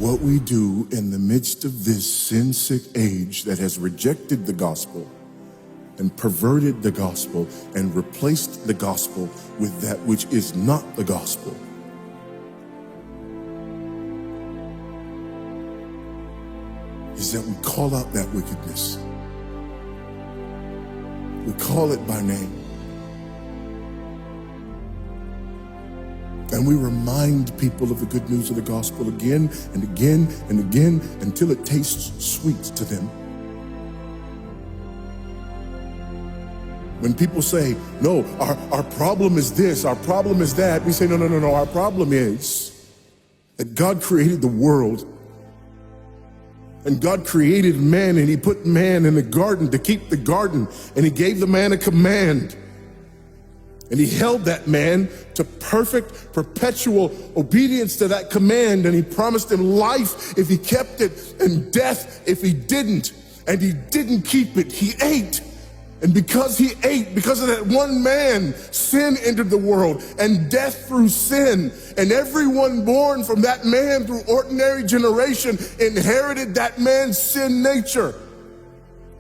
what we do in the midst of this sin-sick age that has rejected the gospel and perverted the gospel and replaced the gospel with that which is not the gospel. Is that we call out that wickedness. We call it by name. And we remind people of the good news of the gospel again and again and again until it tastes sweet to them. When people say, no, our problem is this, our problem is that, we say, no, our problem is that God created the world. And God created man, and he put man in the garden to keep the garden, and he gave the man a command. And he held that man to perfect, perpetual obedience to that command, and he promised him life if he kept it, and death if he didn't. And he didn't keep it, he ate. And because he ate, because of that one man, sin entered the world and death through sin. And everyone born from that man through ordinary generation inherited that man's sin nature.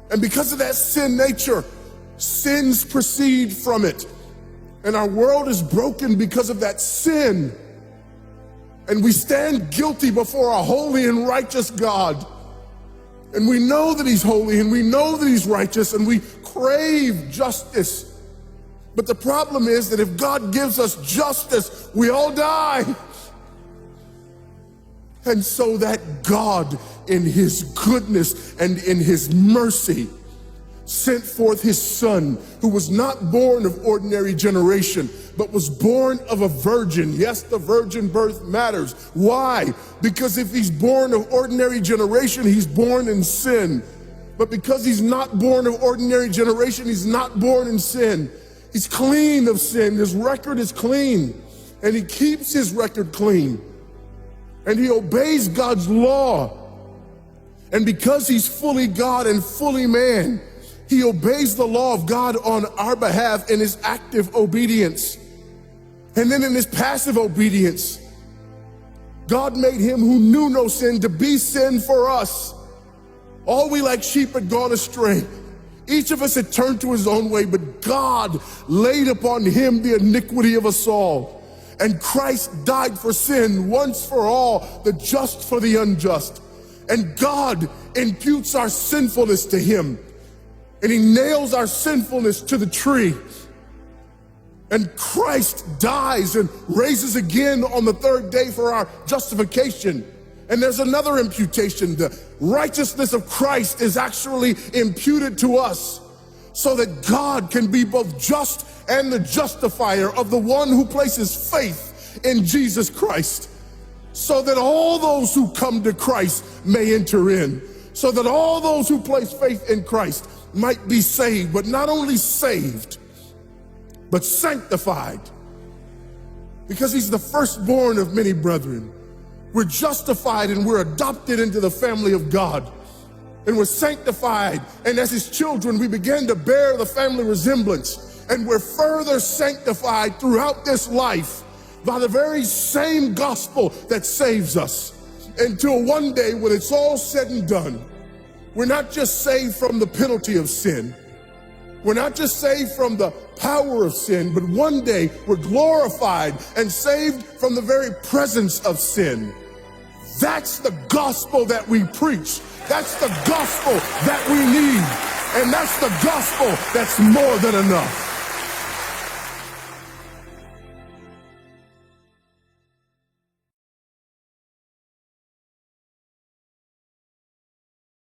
And because of that sin nature, sins proceed from it. And our world is broken because of that sin. And we stand guilty before a holy and righteous God. And we know that he's holy and we know that he's righteous and we crave justice. But the problem is that if God gives us justice, we all die. And so that God, in his goodness and in his mercy, sent forth his son, who was not born of ordinary generation, but was born of a virgin. Yes, the virgin birth matters. Why? Because if he's born of ordinary generation, he's born in sin. But because he's not born of ordinary generation, he's not born in sin. He's clean of sin. His record is clean. And he keeps his record clean. And he obeys God's law. And because he's fully God and fully man, he obeys the law of God on our behalf in his active obedience. And then in his passive obedience, God made him who knew no sin to be sin for us. All we like sheep had gone astray. Each of us had turned to his own way, but God laid upon him the iniquity of us all. And Christ died for sin once for all, the just for the unjust. And God imputes our sinfulness to him. And he nails our sinfulness to the tree. And Christ dies and raises again on the third day for our justification. And there's another imputation. The righteousness of Christ is actually imputed to us so that God can be both just and the justifier of the one who places faith in Jesus Christ, so that all those who come to Christ may enter in, so that all those who place faith in Christ might be saved, but not only saved, but sanctified, because he's the firstborn of many brethren. We're justified and we're adopted into the family of God, and we're sanctified, and as his children we begin to bear the family resemblance, and we're further sanctified throughout this life by the very same gospel that saves us, until one day when it's all said and done, we're not just saved from the penalty of sin. We're not just saved from the power of sin, but one day we're glorified and saved from the very presence of sin. That's the gospel that we preach. That's the gospel that we need. And that's the gospel that's more than enough.